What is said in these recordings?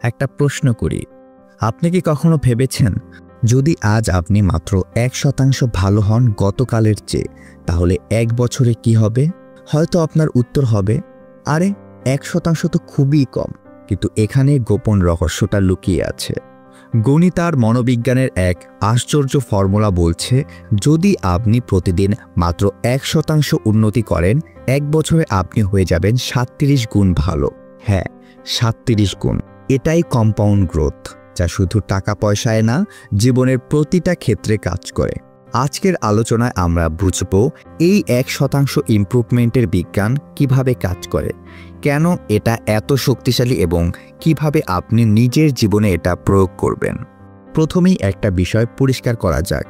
একটা প্রশ্ন করি, আপনি কি কখনো ভেবেছেন যদি আজ আপনি মাত্র 1% ভালো হন গতকালের চেয়ে, তাহলে 1 বছরে কি হবে? হয়তো আপনার উত্তর হবে, আরে 1% তো খুবই কম। কিন্তু এখানে গোপন রহস্যটা লুকিয়ে আছে। গণিত আর মনোবিজ্ঞানের এক আশ্চর্য ফর্মুলা বলছে, যদি আপনি প্রতিদিন মাত্র 1% উন্নতি করেন, 1 বছরে আপনি হয়ে যাবেন 37 গুণ ভালো। হ্যাঁ, 37 গুণ। এটাই কম্পাউন্ড গ্রোথ, যা শুধু টাকা পয়সায় না, জীবনের প্রতিটা ক্ষেত্রে কাজ করে। আজকের আলোচনায় আমরা বুঝব এই 1% ইমপ্রুভমেন্টের বিজ্ঞান কিভাবে কাজ করে, কেন এটা এত শক্তিশালী এবং কিভাবে আপনি নিজের জীবনে এটা প্রয়োগ করবেন। প্রথমেই একটা বিষয় পরিষ্কার করা যাক,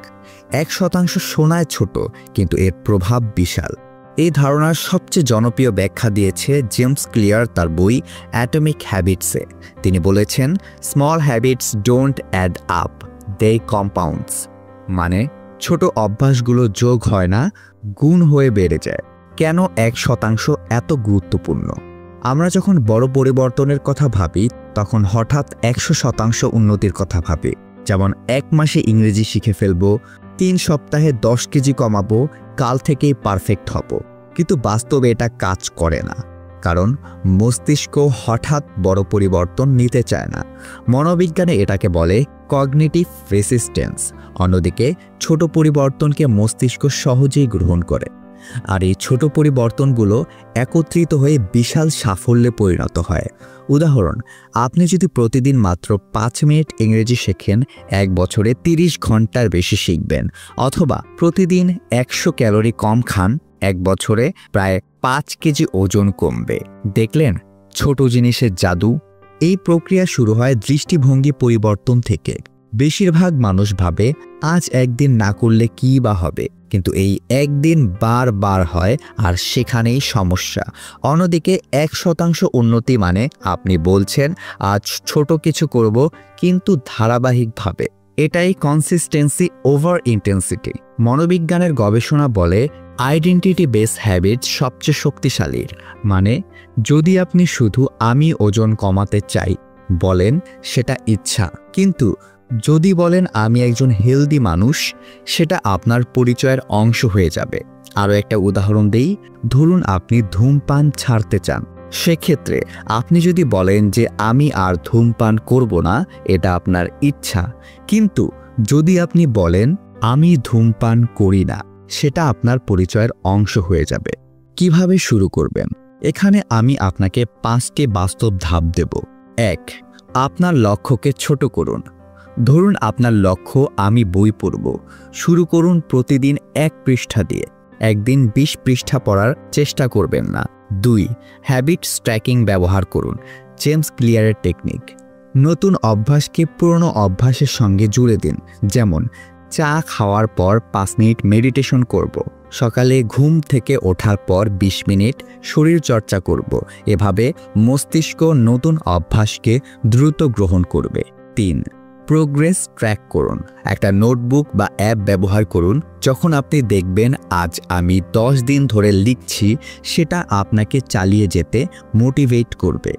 1% শোনায় ছোট, কিন্তু এর প্রভাব বিশাল। এই ধারণার সবচেয়ে জনপ্রিয় ব্যাখ্যা দিয়েছে জেমস ক্লিয়ার তার বই অ্যাটমিক হ্যাবিটসে। তিনি বলেছেন, small habits don't add up, they compounds. মানে ছোট অভ্যাসগুলো যোগ হয় না, গুণ হয়ে বেড়ে যায়। কেন 1% এত গুরুত্বপূর্ণ? আমরা যখন বড় পরিবর্তনের কথা ভাবি, তখন হঠাৎ 100% উন্নতির কথা ভাবি। যেমন 1 মাসে ইংরেজি শিখে ফেলবো, 3 সপ্তাহে 10 কেজি কমাবো, কাল থেকেই পারফেক্ট হব। কিন্তু বাস্তবে এটা কাজ করে না, কারণ মস্তিষ্ক হঠাৎ বড় পরিবর্তন নিতে চায় না। মনোবিজ্ঞানে এটাকে বলে কগনিটিভ রেসিস্টেন্স। অন্যদিকে ছোট পরিবর্তনকে মস্তিষ্ক সহজেই গ্রহণ করে। আর এই ছোট পরিবর্তনগুলো একত্রিত হয়ে বিশাল সাফল্যে পরিণত হয়। উদাহরণ, আপনি যদি প্রতিদিন মাত্র 5 মিনিট ইংরেজি শেখেন, 1 বছরে 30 ঘন্টার বেশি শিখবেন। অথবা প্রতিদিন 100 ক্যালোরি কম খান, 1 বছরে প্রায় 5 কেজি ওজন কমবে। দেখলেন ছোট জিনিসের জাদু? এই প্রক্রিয়া শুরু হয় দৃষ্টিভঙ্গি পরিবর্তন থেকে। বেশিরভাগ মানুষ ভাবে আজ একদিন না করলে কি বা হবে, কিন্তু এই একদিন বারবার হয়, আর সেখানেই সমস্যা। অন্যদিকে 1% উন্নতি মানে আপনি বলছেন আজ ছোট কিছু করব, কিন্তু ধারাবাহিকভাবে। এটাই কনসিস্টেন্সি ওভার ইন্টেন্সিটি। মনোবিজ্ঞানের গবেষণা বলে আইডেন্টিটি বেস হ্যাবিট সবচেয়ে শক্তিশালী। মানে যদি আপনি শুধু আমি ওজন কমাতে চাই বলেন, সেটা ইচ্ছা। কিন্তু যদি বলেন আমি একজন হেলদি মানুষ, সেটা আপনার পরিচয়ের অংশ হয়ে যাবে। আরও একটা উদাহরণ দেই, ধরুন আপনি ধূমপান ছাড়তে চান। সেক্ষেত্রে আপনি যদি বলেন যে আমি আর ধূমপান করব না, এটা আপনার ইচ্ছা। কিন্তু যদি আপনি বলেন আমি ধূমপান করি না, সেটা আপনার পরিচয়ের অংশ হয়ে যাবে। কিভাবে শুরু করবেন? এখানে আমি আপনাকে 5টি বাস্তব ধাপ দেব। 1. আপনার লক্ষ্যকে ছোট করুন। ধরুন আপনার লক্ষ্য আমি বই পড়ব। শুরু করুন প্রতিদিন 1 পৃষ্ঠা দিয়ে। একদিন 20 পৃষ্ঠা পড়ার চেষ্টা করবেন না। 2. হ্যাবিট ট্র্যাকিং ব্যবহার করুন, জেমস ক্লিয়ারের টেকনিক। নতুন অভ্যাসকে পুরনো অভ্যাসের সঙ্গে জুড়ে দিন। যেমন চা খাওয়ার পর 5 মিনিট মেডিটেশন করব। সকালে ঘুম থেকে ওঠার পর 20 মিনিট শরীর চর্চা করব। এভাবে মস্তিষ্ক নতুন অভ্যাসকে দ্রুত গ্রহণ করবে। 3. প্রোগ্রেস ট্র্যাক করুন। একটা নোটবুক বা অ্যাপ ব্যবহার করুন। যখন আপনি দেখবেন আজ আমি 10 দিন ধরে লিখছি, সেটা আপনাকে চালিয়ে যেতে মোটিভেট করবে।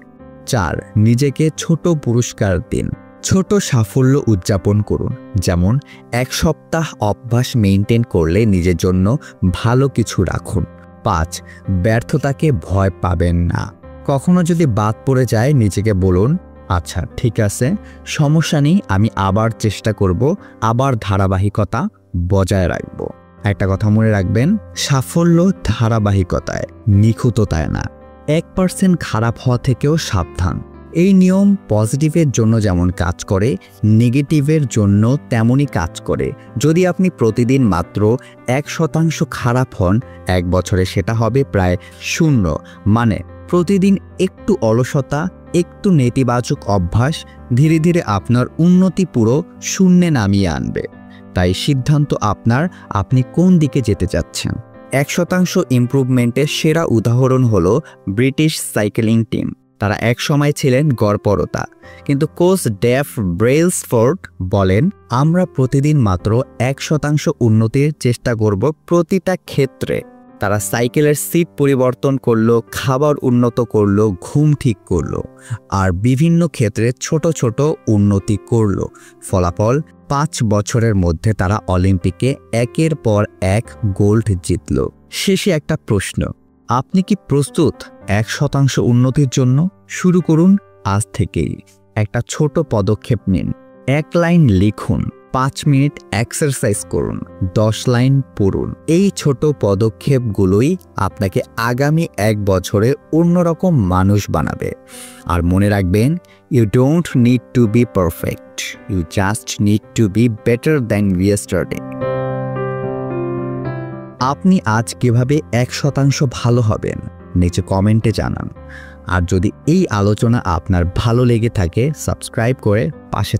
4. নিজেকে ছোট পুরস্কার দিন। ছোট সাফল্য উদযাপন করুন। যেমন 1 সপ্তাহ অভ্যাস মেইনটেইন করলে নিজের জন্য ভালো কিছু রাখুন। 5. ব্যর্থতাকে ভয় পাবেন না। কখনো যদি বাদ পড়ে যায়, নিজেকে বলুন আচ্ছা ঠিক আছে, সমস্যা নেই, আমি আবার চেষ্টা করব, আবার ধারাবাহিকতা বজায় রাখব। একটা কথা মনে রাখবেন, সাফল্য ধারাবাহিকতায়, নিখুঁততায় না। 1% খারাপ হওয়া থেকেও সাবধান। এই নিয়ম পজিটিভের জন্য যেমন কাজ করে, নেগেটিভের জন্য তেমনই কাজ করে। যদি আপনি প্রতিদিন মাত্র 1% খারাপ হন, 1 বছরে সেটা হবে প্রায় 0। মানে প্রতিদিন একটু অলসতা, একটু নেতিবাচক অভ্যাস ধীরে ধীরে আপনার উন্নতি পুরো শূন্যে নামিয়ে আনবে। তাই সিদ্ধান্ত আপনার, আপনি কোন দিকে যেতে চাচ্ছেন। 1% ইমপ্রুভমেন্টের সেরা উদাহরণ হলো ব্রিটিশ সাইকেলিং টিম। তারা এক সময় ছিলেন গড়পড়তা, কিন্তু কোচ ডেভ ব্রেলসফোর্ড বলেন আমরা প্রতিদিন মাত্র 1% উন্নতির চেষ্টা করব প্রতিটা ক্ষেত্রে। তারা সাইকেলের সিট পরিবর্তন করলো, খাবার উন্নত করলো, ঘুম ঠিক করলো আর বিভিন্ন ক্ষেত্রে ছোট ছোট উন্নতি করলো। ফলাফল 5 বছরের মধ্যে তারা অলিম্পিকে একের পর এক গোল্ড জিতল। শেষে একটা প্রশ্ন, আপনি কি প্রস্তুত 1% উন্নতির জন্য? শুরু করুন আজ থেকেই। একটা ছোট পদক্ষেপ নিন, 1 লাইন লিখুন, 5 মিনিট এক্সারসাইজ করুন, 10 লাইন পড়ুন। এই ছোট পদক্ষেপগুলোই আপনাকে আগামী 1 বছরে অন্যরকম মানুষ বানাবে। আর মনে রাখবেন, you don't need to be perfect, you just need to be better than yesterday. আপনি আজ কিভাবে 1% ভালো হবেন নিচে কমেন্টে জানান। আর যদি এই আলোচনা আপনার ভালো লেগে থাকে, সাবস্ক্রাইব করে পাশে